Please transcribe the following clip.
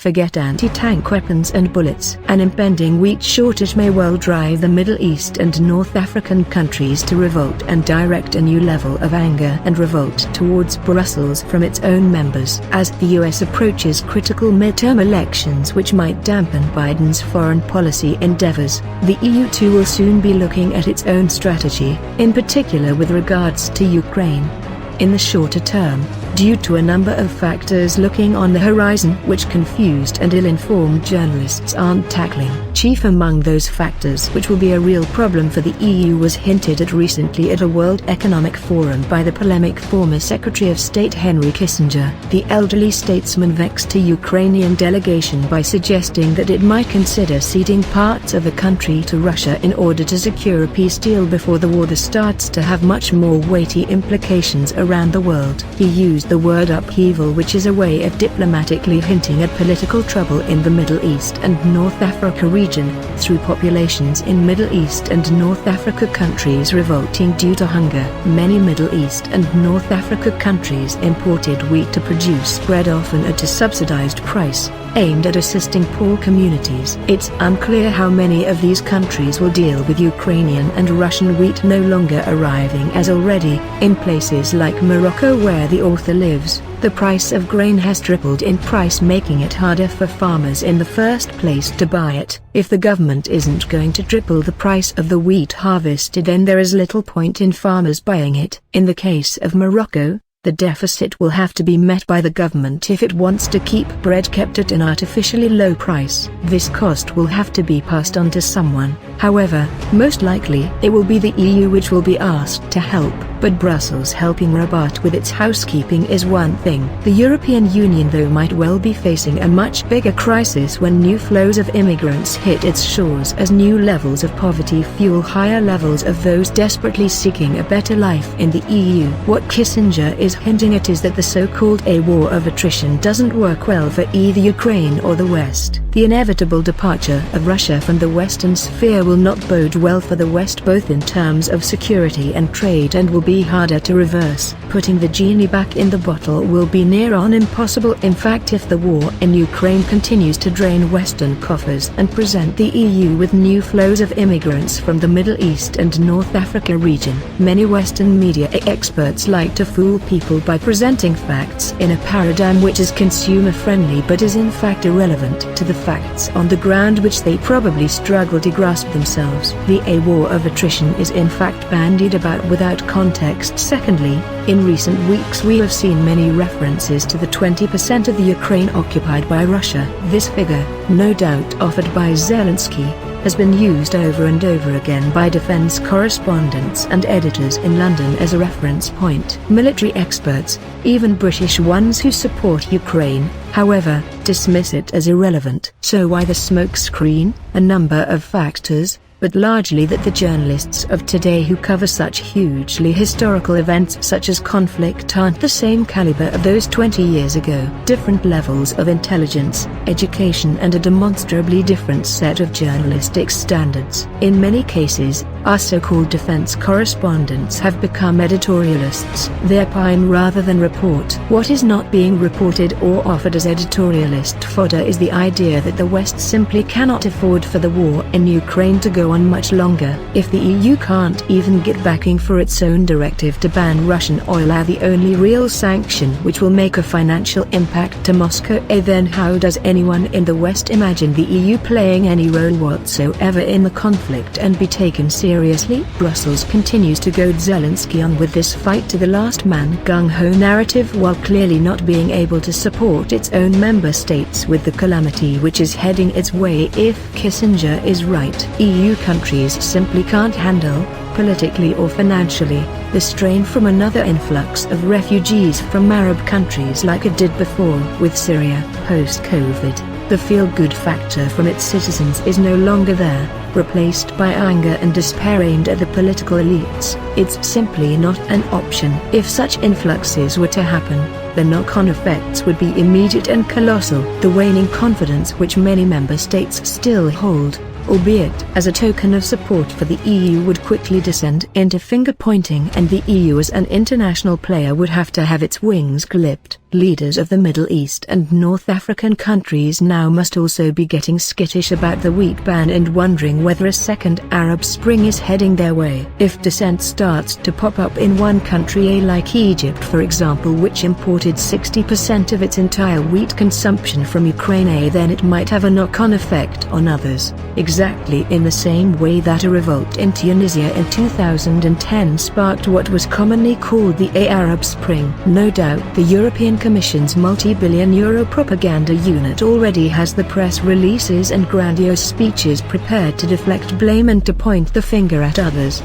forget anti-tank weapons and bullets. An impending wheat shortage may well drive the Middle East and North African countries to revolt and direct a new level of anger and revolt towards Brussels from its own members. As the US approaches critical midterm elections which might dampen Biden's foreign policy endeavours, the EU too will soon be looking at its own strategy, in particular with regards to Ukraine. In the shorter term, due to a number of factors looking on the horizon which confused and ill-informed journalists aren't tackling. Chief among those factors which will be a real problem for the EU was hinted at recently at a World Economic Forum by the polemic former Secretary of State Henry Kissinger. The elderly statesman vexed the Ukrainian delegation by suggesting that it might consider ceding parts of the country to Russia in order to secure a peace deal before the war starts to have much more weighty implications around the world. He used the word upheaval, which is a way of diplomatically hinting at political trouble in the Middle East and North Africa region, through populations in Middle East and North Africa countries revolting due to hunger. Many Middle East and North Africa countries imported wheat to produce bread, often at a subsidised price, aimed at assisting poor communities. It's unclear how many of these countries will deal with Ukrainian and Russian wheat no longer arriving, as already, in places like Morocco where the author lives, the price of grain has tripled in price, making it harder for farmers in the first place to buy it. If the government isn't going to triple the price of the wheat harvested, then there is little point in farmers buying it. In the case of Morocco, the deficit will have to be met by the government if it wants to keep bread kept at an artificially low price. This cost will have to be passed on to someone. However, most likely it will be the EU which will be asked to help. But Brussels helping Rabat with its housekeeping is one thing. The European Union though might well be facing a much bigger crisis when new flows of immigrants hit its shores, as new levels of poverty fuel higher levels of those desperately seeking a better life in the EU. What Kissinger is hinting at is that the so-called a war of attrition doesn't work well for either Ukraine or the West. The inevitable departure of Russia from the Western sphere will not bode well for the West, both in terms of security and trade, and will be harder to reverse. Putting the genie back in the bottle will be near on impossible. In fact, if the war in Ukraine continues to drain Western coffers and present the EU with new flows of immigrants from the Middle East and North Africa region, many Western media experts like to fool people by presenting facts in a paradigm which is consumer-friendly but is in fact irrelevant to the facts on the ground, which they probably struggle to grasp themselves. The a war of attrition is in fact bandied about without context. Secondly, in recent weeks we have seen many references to the 20% of the Ukraine occupied by Russia. This figure, no doubt offered by Zelensky, has been used over and over again by defense correspondents and editors in London as a reference point. Military experts, even British ones who support Ukraine, however, dismiss it as irrelevant. So why the smokescreen? A number of factors, but largely that the journalists of today who cover such hugely historical events such as conflict aren't the same caliber of those 20 years ago. Different levels of intelligence, education, and a demonstrably different set of journalistic standards. In many cases, our so-called defense correspondents have become editorialists. They opine rather than report. What is not being reported or offered as editorialist fodder is the idea that the West simply cannot afford for the war in Ukraine to go on much longer. If the EU can't even get backing for its own directive to ban Russian oil as the only real sanction which will make a financial impact to Moscow, then how does anyone in the West imagine the EU playing any role whatsoever in the conflict and be taken seriously? Brussels continues to goad Zelensky on with this fight to the last man gung-ho narrative, while clearly not being able to support its own member states with the calamity which is heading its way. If Kissinger is right, EU countries simply can't handle, politically or financially, the strain from another influx of refugees from Arab countries like it did before with Syria. Post-COVID, the feel-good factor from its citizens is no longer there, replaced by anger and despair aimed at the political elites. It's simply not an option. If such influxes were to happen, the knock-on effects would be immediate and colossal. The waning confidence which many member states still hold, albeit as a token of support for the EU would quickly descend into finger-pointing, and the EU as an international player would have to have its wings clipped. Leaders of the Middle East and North African countries now must also be getting skittish about the wheat ban and wondering whether a second Arab Spring is heading their way. If dissent starts to pop up in one country, like Egypt for example, which imported 60% of its entire wheat consumption from Ukraine, then it might have a knock-on effect on others, exactly in the same way that a revolt in Tunisia in 2010 sparked what was commonly called the Arab Spring. No doubt the European Commission's multi-billion euro propaganda unit already has the press releases and grandiose speeches prepared to deflect blame and to point the finger at others.